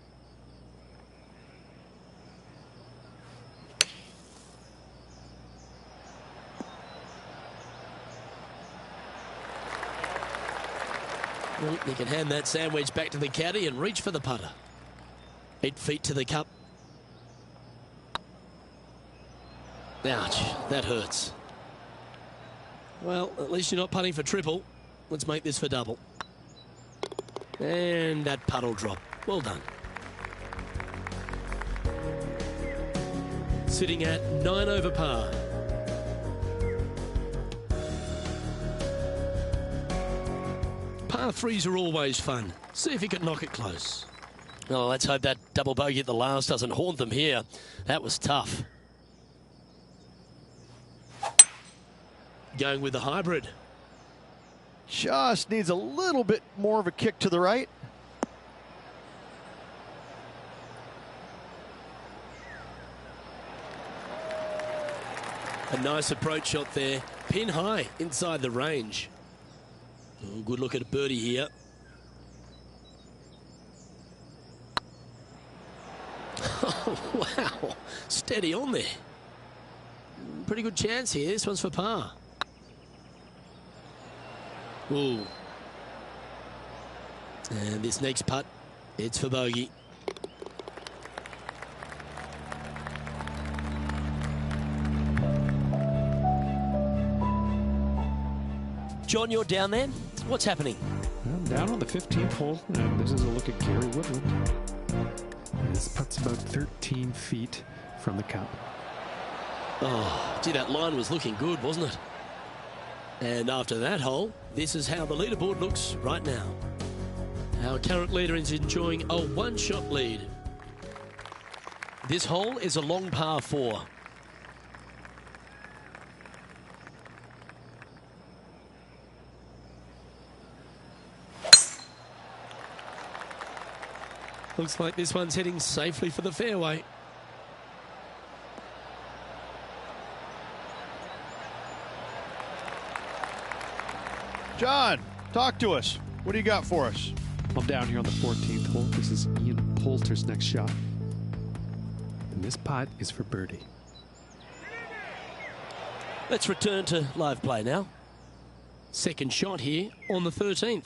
Well, you can hand that sandwich back to the caddy and reach for the putter. 8 feet to the cup. Ouch, that hurts. Well, at least you're not putting for triple. Let's make this for double. And that putt'll drop. Well done. Sitting at 9 over par. Par 3s are always fun. See if you can knock it close. Oh, let's hope that double bogey at the last doesn't haunt them here. That was tough. Going with the hybrid. Just needs a little bit more of a kick to the right. A nice approach shot there. Pin high inside the range. Oh, good look at a birdie here. Oh, wow. Steady on there. Pretty good chance here. This one's for par. Ooh. And this next putt, it's for bogey. John, you're down there. What's happening? I'm down on the 15th hole, and this is a look at Gary Woodland. This putt's about 13 feet from the cup. Oh, gee, that line was looking good, wasn't it? And after that hole, this is how the leaderboard looks right now. Our current leader is enjoying a one-shot lead. This hole is a long par 4. Looks like this one's heading safely for the fairway. John, talk to us. What do you got for us? I'm down here on the 14th hole. This is Ian Poulter's next shot. And this putt is for birdie. Let's return to live play now. Second shot here on the 13th.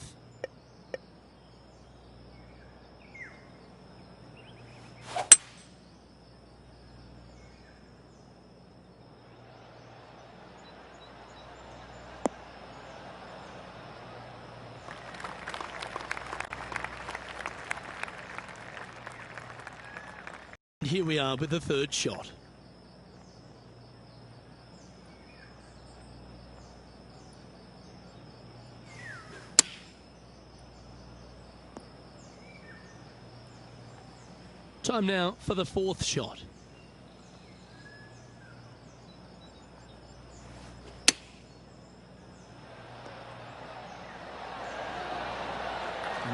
Here we are with the third shot. Time now for the fourth shot.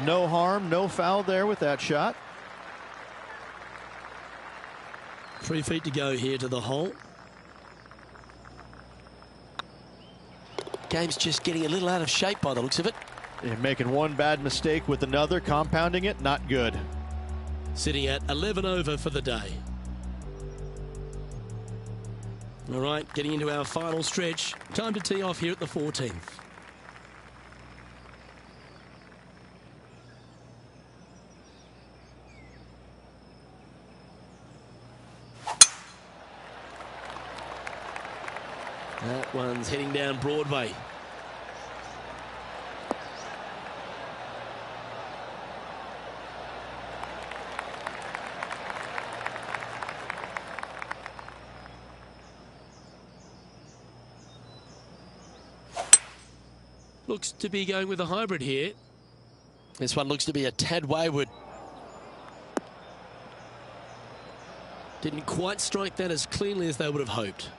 No harm, no foul there with that shot. 3 feet to go here to the hole. Game's just getting a little out of shape by the looks of it. And making one bad mistake with another, compounding it, not good. Sitting at 11 over for the day. All right, getting into our final stretch. Time to tee off here at the 14th. That one's heading down Broadway. Looks to be going with a hybrid here. This one looks to be a tad wayward. Didn't quite strike that as cleanly as they would have hoped.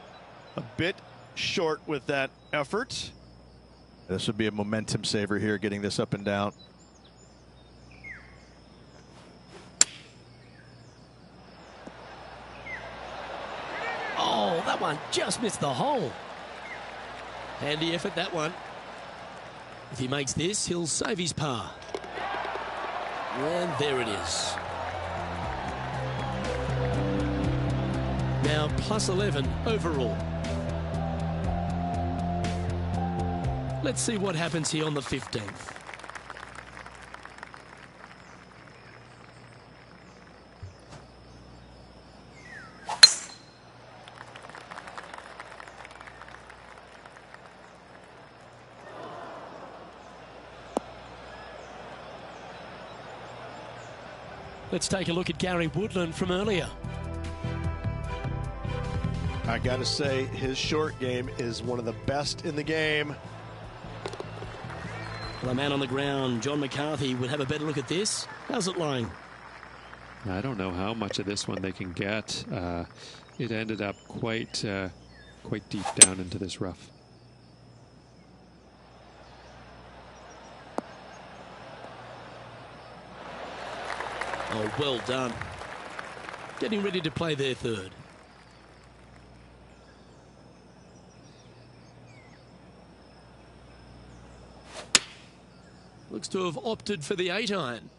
A bit short with that effort. This would be a momentum saver here, getting this up and down. Oh, that one just missed the hole. Handy effort, that one. If he makes this, he'll save his par. And there it is. Now plus 11 overall. Let's see what happens here on the 15th. Let's take a look at Gary Woodland from earlier. I got to say, his short game is one of the best in the game. Well, a man on the ground, John McCarthy, would have a better look at this. How's it lying? I don't know how much of this one they can get. It ended up quite deep down into this rough. Oh, well done. Getting ready to play their third. Looks to have opted for the 8-iron.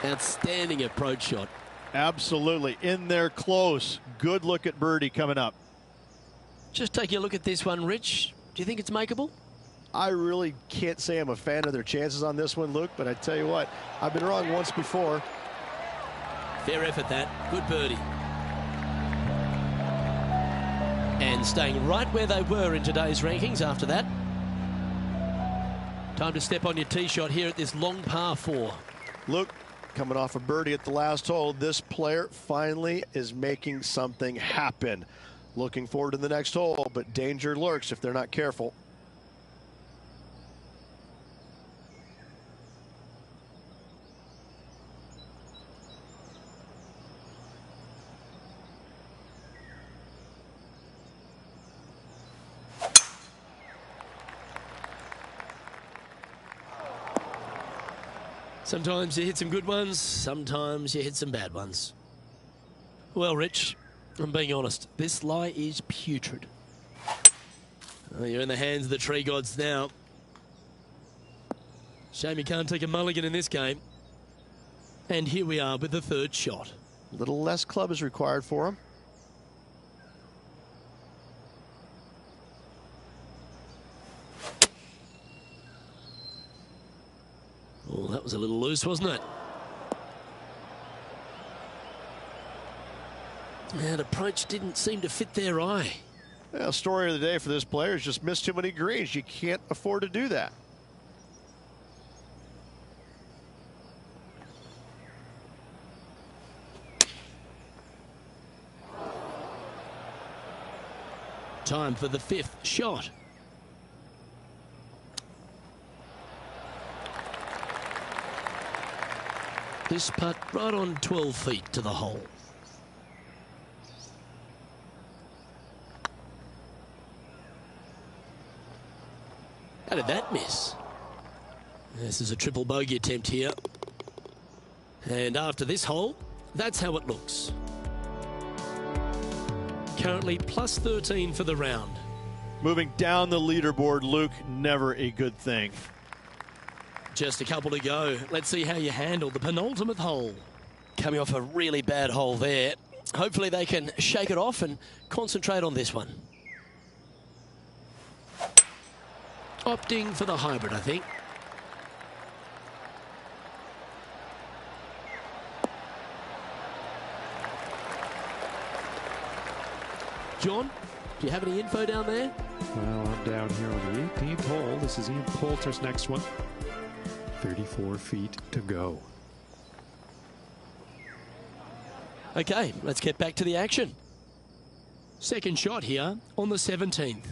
Outstanding approach shot. Absolutely. In there close. Good look at birdie coming up. Just taking a look at this one, Rich. Do you think it's makeable? I really can't say I'm a fan of their chances on this one, Luke, but I tell you what, I've been wrong once before. Fair effort, that. Good birdie. And staying right where they were in today's rankings after that. Time to step on your tee shot here at this long par 4. Luke, coming off a birdie at the last hole, this player finally is making something happen. Looking forward to the next hole, but danger lurks if they're not careful. Sometimes you hit some good ones, sometimes you hit some bad ones. Well, Rich, I'm being honest, this lie is putrid. Well, you're in the hands of the tree gods now. Shame you can't take a mulligan in this game. And here we are with the third shot. A little less club is required for him. Oh, that was a little loose, wasn't it? That approach didn't seem to fit their eye. Yeah, story of the day for this player is just missed too many greens. You can't afford to do that. Time for the fifth shot. This putt right on 12 feet to the hole. How did that miss? This is a triple bogey attempt here. And after this hole, that's how it looks. Currently plus 13 for the round. Moving down the leaderboard, Luke, never a good thing. Just a couple to go. Let's see how you handle the penultimate hole. Coming off a really bad hole there. Hopefully they can shake it off and concentrate on this one. Opting for the hybrid, I think. John, do you have any info down there? Well, I'm down here on the 18th hole. This is Ian Poulter's next one. 34 feet to go. Okay, let's get back to the action. Second shot here on the 17th.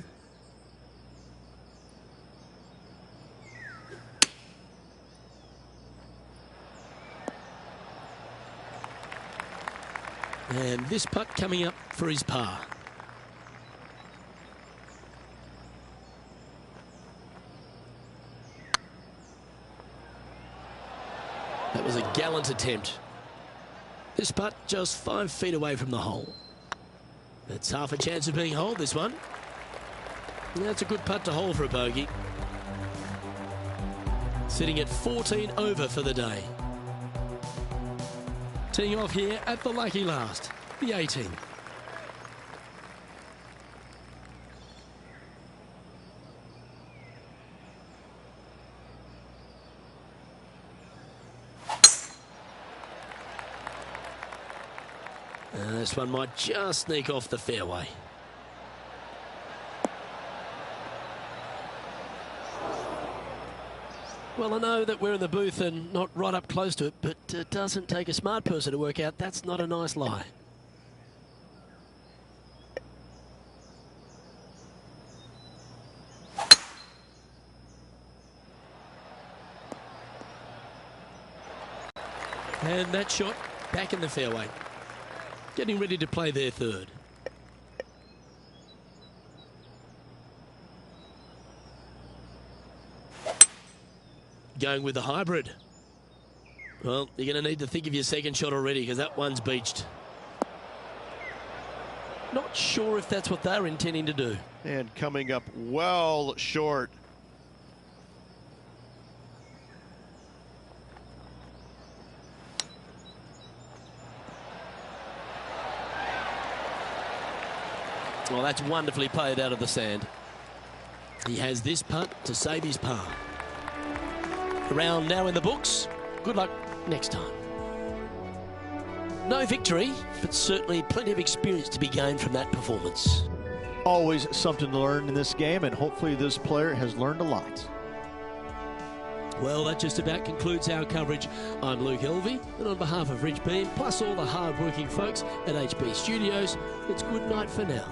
And this putt coming up for his par. That was a gallant attempt. This putt just 5 feet away from the hole. That's half a chance of being holed, this one. That's a good putt to hole for a bogey. Sitting at 14 over for the day. Teeing off here at the lucky last, the 18th. This one might just sneak off the fairway. Well, I know that we're in the booth and not right up close to it, but it doesn't take a smart person to work out that's not a nice lie. And that shot back in the fairway. Getting ready to play their third. Going with the hybrid. Well, you're going to need to think of your second shot already because that one's beached. Not sure if that's what they're intending to do. And coming up well short. Well, that's wonderfully played out of the sand. He has this putt to save his par. The round now in the books. Good luck next time. No victory, but certainly plenty of experience to be gained from that performance. Always something to learn in this game, and hopefully this player has learned a lot. Well, that just about concludes our coverage. I'm Luke Elvey, and on behalf of Rich Beam, plus all the hard-working folks at HB Studios, it's good night for now.